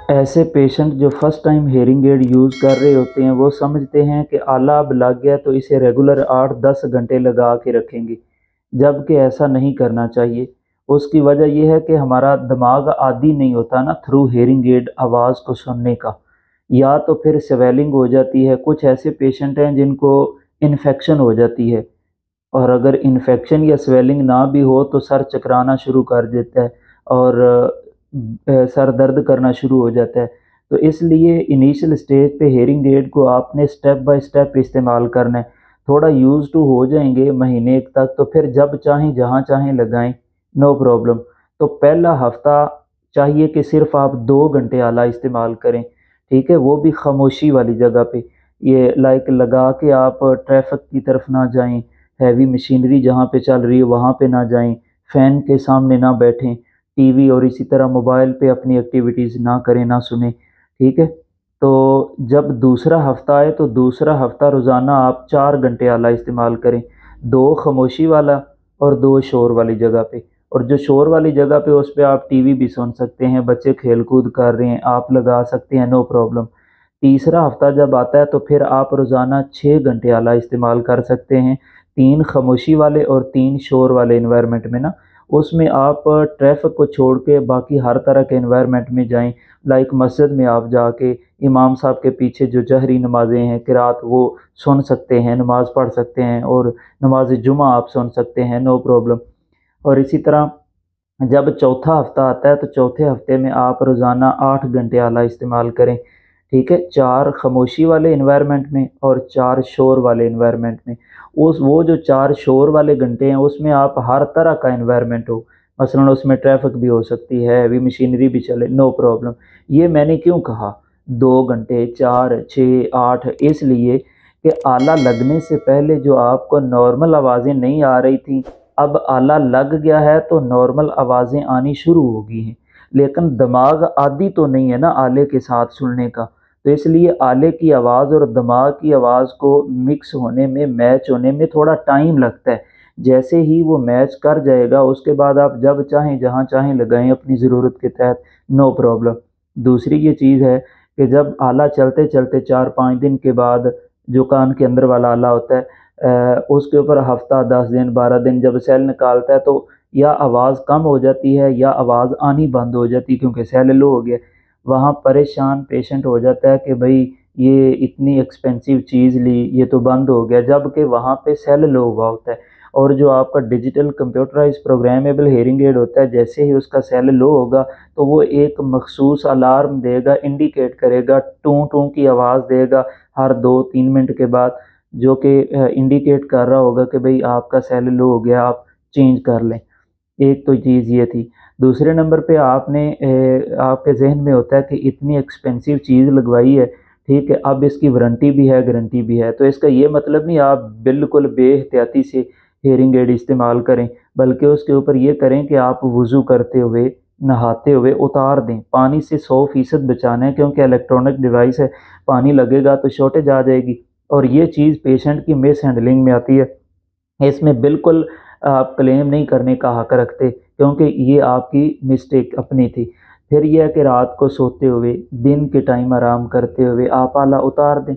ایسے پیشنٹ جو first time hearing aid use کر رہے ہوتے ہیں وہ سمجھتے ہیں کہ آلہ اب لگ گیا تو اسے ریگولر 8-10 گھنٹے لگا کے رکھیں گے، جبکہ ایسا نہیں کرنا چاہیے۔ اس کی وجہ یہ ہے کہ ہمارا دماغ عادی نہیں ہوتا نا تھرو ہیئرنگ ایڈ آواز کو سننے کا، یا تو پھر سویلنگ ہو جاتی ہے۔ کچھ ایسے پیشنٹ ہیں جن کو انفیکشن ہو جاتی ہے، اور اگر انفیکشن یا سویلنگ نہ بھی ہو تو سر چکرانا شروع کر دیتا ہے اور سر درد کرنا شروع ہو جاتا ہے۔ تو اس لیے انیشل سٹیج پہ ہیئرنگ ایڈ کو آپ نے سٹیپ بائی سٹیپ استعمال کرنا ہے۔ تھوڑا یوز ٹو ہو جائیں گے مہینے ایک تک تو پھر جب چاہیں جہاں چاہیں لگائیں، نو پرابلم۔ تو پہلا ہفتہ چاہیے کہ صرف آپ 2 گھنٹے آلہ استعمال کریں، ٹھیک ہے، وہ بھی خاموشی والی جگہ پہ۔ یہ لائک لگا کے آپ ٹریفک کی طرف نہ جائیں، ہیوی مشینری جہاں پہ چل رہی ہے وہاں پہ نہ جائیں، فین کے سامنے نہ بیٹھیں، ٹی وی اور اسی طرح موبائل پہ اپنی ایکٹیویٹیز نہ کریں، نہ سنیں، ٹھیک ہے۔ تو جب دوسرا ہفتہ آئے تو دوسرا ہفتہ روزانہ آپ 4 گھنٹے آلہ استعمال کریں، 2 خاموشی والا اور 2 شور والی جگہ پہ۔ اور جو شور والی جگہ پہ اس پہ آپ ٹی وی بھی سن سکتے ہیں، بچے کھیل کود کر رہے ہیں آپ لگا سکتے ہیں، نو پرابلم۔ تیسرا ہفتہ جب آتا ہے تو پھر آپ روزانہ 6 گھنٹے آلہ استعمال کر سکتے ہیں، 3 خاموشی والے اور 3 شور والے انوائرمنٹ میں نا۔ اس میں آپ ٹریفک کو چھوڑ کے باقی ہر طرح کے انوائرمنٹ میں جائیں، لائک مسجد میں آپ جا کے امام صاحب کے پیچھے جو جہری نمازیں ہیں قرات وہ سن سکتے ہیں، نماز پڑھ سکتے ہیں، اور نماز جمعہ آپ سن سکتے ہیں، نو پرابلم۔ اور اسی طرح جب چوتھا ہفتہ آتا ہے تو چوتھے ہفتے میں آپ روزانہ 8 گھنٹے آلہ استعمال کریں، ٹھیک ہے، 4 خاموشی والے انوائرمنٹ میں اور 4 شور والے انوائرمنٹ میں۔ وہ جو 4 شور والے گھنٹے ہیں اس میں آپ ہر طرح کا انوائرمنٹ ہو، مثلا اس میں ٹریفک بھی ہو سکتی ہے، ہیوی مشینری بھی چلے، نو پرابلم۔ یہ میں نے کیوں کہا 2 گھنٹے، 4، 6، 8؟ اس لیے کہ آلہ لگنے سے پہلے جو آپ کو نارمل آوازیں نہیں آ رہی تھیں، اب آلہ لگ گیا ہے تو نارمل آوازیں آنی شروع ہو گئی ہیں، لیکن دماغ عادی تو نہیں ہے نا آلے کے ساتھ سننے کا، تو اس لیے آلے کی آواز اور دماغ کی آواز کو مکس ہونے میں، میچ ہونے میں تھوڑا ٹائم لگتا ہے۔ جیسے ہی وہ میچ کر جائے گا اس کے بعد آپ جب چاہیں جہاں چاہیں لگائیں اپنی ضرورت کے تحت، نو پرابلم۔ دوسری یہ چیز ہے کہ جب آلہ چلتے چلتے 4-5 دن کے بعد جو کان کے اندر والا آلہ ہوتا ہے اس کے اوپر ہفتہ، 10 دن، 12 دن جب سیل نکالتا ہے تو یا آواز کم ہو جاتی ہے یا آواز آنی بند ہو جاتی ہے کیونکہ سیل لو ہو گیا۔ وہاں پریشان پیشنٹ ہو جاتا ہے کہ بھئی یہ اتنی ایکسپینسو چیز لی یہ تو بند ہو گیا، جبکہ وہاں پہ سیل لو ہوا ہوتا ہے۔ اور جو آپ کا digital computerize programmable hearing aid ہوتا ہے، جیسے ہی اس کا سیل لو ہوگا تو وہ ایک مخصوص الارم دے گا، انڈیکیٹ کرے گا، ٹوں ٹوں کی آواز دے گا ہر 2-3 منٹ کے بعد، جو کہ انڈیکیٹ کر رہا ہوگا کہ بھئی آپ کا سیل لو ہو گیا، آپ چینج کر لیں۔ ایک تو چیز یہ تھی۔ دوسرے نمبر پہ آپ نے آپ کے ذہن میں ہوتا ہے کہ اتنی ایکسپینسو چیز لگوائی ہے، ٹھیک ہے، اب اس کی وارنٹی بھی ہے، گارنٹی بھی ہے، تو اس کا یہ مطلب نہیں آپ بالکل بے احتیاطی سے ہیئرنگ ایڈ استعمال کریں، بلکہ اس کے اوپر یہ کریں کہ آپ وضو کرتے ہوئے، نہاتے ہوئے اتار دیں۔ پانی سے 100% بچانا ہے کیونکہ الیکٹرانک ڈیوائس ہے، پانی لگے گا تو شارٹیج آ جائے گی، اور یہ چیز پیشنٹ کی مس ہینڈلنگ میں آتی ہے۔ اس میں بالکل آپ کلیم نہیں کرنے کا حق رکھتے کیونکہ یہ آپ کی مسٹیک اپنی تھی۔ پھر یہ ہے کہ رات کو سوتے ہوئے، دن کے ٹائم آرام کرتے ہوئے آپ آلہ اتار دیں،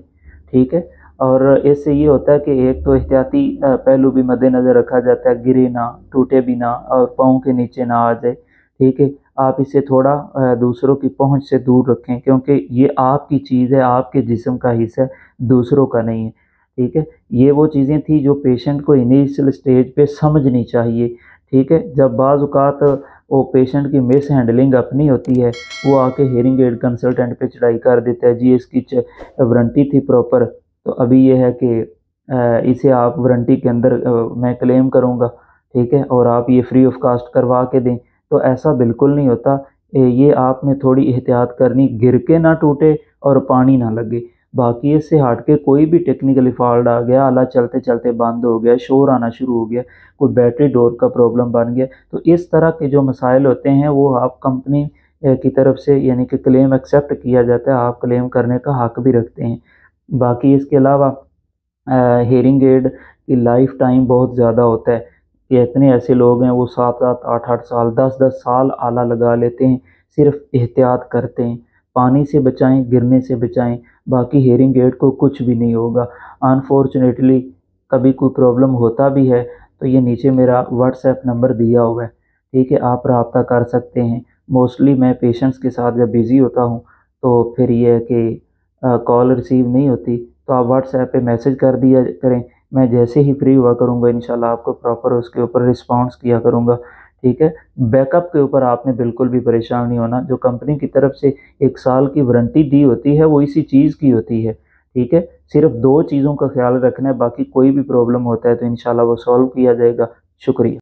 ٹھیک ہے۔ اور اس سے یہ ہوتا ہے کہ ایک تو احتیاطی پہلو بھی مد نظر رکھا جاتا ہے، گرے نہ، ٹوٹے بھی نہ، اور پاؤں کے نیچے نہ آ جائے، ٹھیک ہے۔ آپ اسے تھوڑا دوسروں کی پہنچ سے دور رکھیں کیونکہ یہ آپ کی چیز ہے، آپ کے جسم کا حصہ ہے، دوسروں کا نہیں ہے، ٹھیک ہے۔ یہ وہ چیزیں تھیں جو پیشنٹ کو انیشل سٹیج پہ سمجھنی چاہیے، ٹھیک ہے۔ جب بعض اوقات وہ پیشنٹ کی مس ہینڈلنگ اپنی ہوتی ہے، وہ آ کے ہیئرنگ ایڈ کنسلٹنٹ پہ چڑھائی کر دیتا ہے، جی اس کی وارنٹی تھی پراپر، تو ابھی یہ ہے کہ اسے آپ وارنٹی کے اندر میں کلیم کروں گا، ٹھیک ہے، اور آپ یہ فری آف کاسٹ کروا کے دیں، تو ایسا بالکل نہیں ہوتا۔ یہ آپ نے تھوڑی احتیاط کرنی، گر کے نہ ٹوٹے اور پانی نہ لگے۔ باقی اس سے ہٹ کے کوئی بھی ٹیکنیکل فالٹ آ گیا، آلہ چلتے چلتے بند ہو گیا، شور آنا شروع ہو گیا، کوئی بیٹری ڈور کا پرابلم بن گیا، تو اس طرح کے جو مسائل ہوتے ہیں وہ آپ کمپنی کی طرف سے یعنی کہ کلیم ایکسیپٹ کیا جاتا ہے، آپ کلیم کرنے کا حق بھی رکھتے ہیں۔ باقی اس کے علاوہ ہیئرنگ ایڈ کی لائف ٹائم بہت زیادہ ہوتا ہے کہ اتنے ایسے لوگ ہیں وہ 7-7، 8-8 سال، 10-10 سال آلہ لگا لیتے ہیں، صرف احتیاط کرتے ہیں۔ پانی سے بچائیں، گرنے سے بچائیں، باقی ہیئرنگ ایڈ کو کچھ بھی نہیں ہوگا۔ انفارچونیٹلی کبھی کوئی پرابلم ہوتا بھی ہے تو یہ نیچے میرا واٹس ایپ نمبر دیا ہوا ہے، ٹھیک ہے، آپ رابطہ کر سکتے ہیں۔ موسٹلی میں پیشنٹس کے ساتھ جب بیزی ہوتا ہوں تو پھر یہ ہے کہ کال ریسیو نہیں ہوتی، تو آپ واٹس ایپ پہ میسج کر دیا کریں، میں جیسے ہی فری ہوا کروں گا انشاءاللہ آپ کو پراپر اس کے اوپر رسپانس کیا کروں گا، ٹھیک ہے۔ بیک اپ کے اوپر آپ نے بالکل بھی پریشان نہیں ہونا، جو کمپنی کی طرف سے 1 سال کی وارنٹی دی ہوتی ہے وہ اسی چیز کی ہوتی ہے، ٹھیک ہے۔ صرف 2 چیزوں کا خیال رکھنا ہے، باقی کوئی بھی پرابلم ہوتا ہے تو انشاءاللہ وہ سولو کیا جائے گا۔ شکریہ۔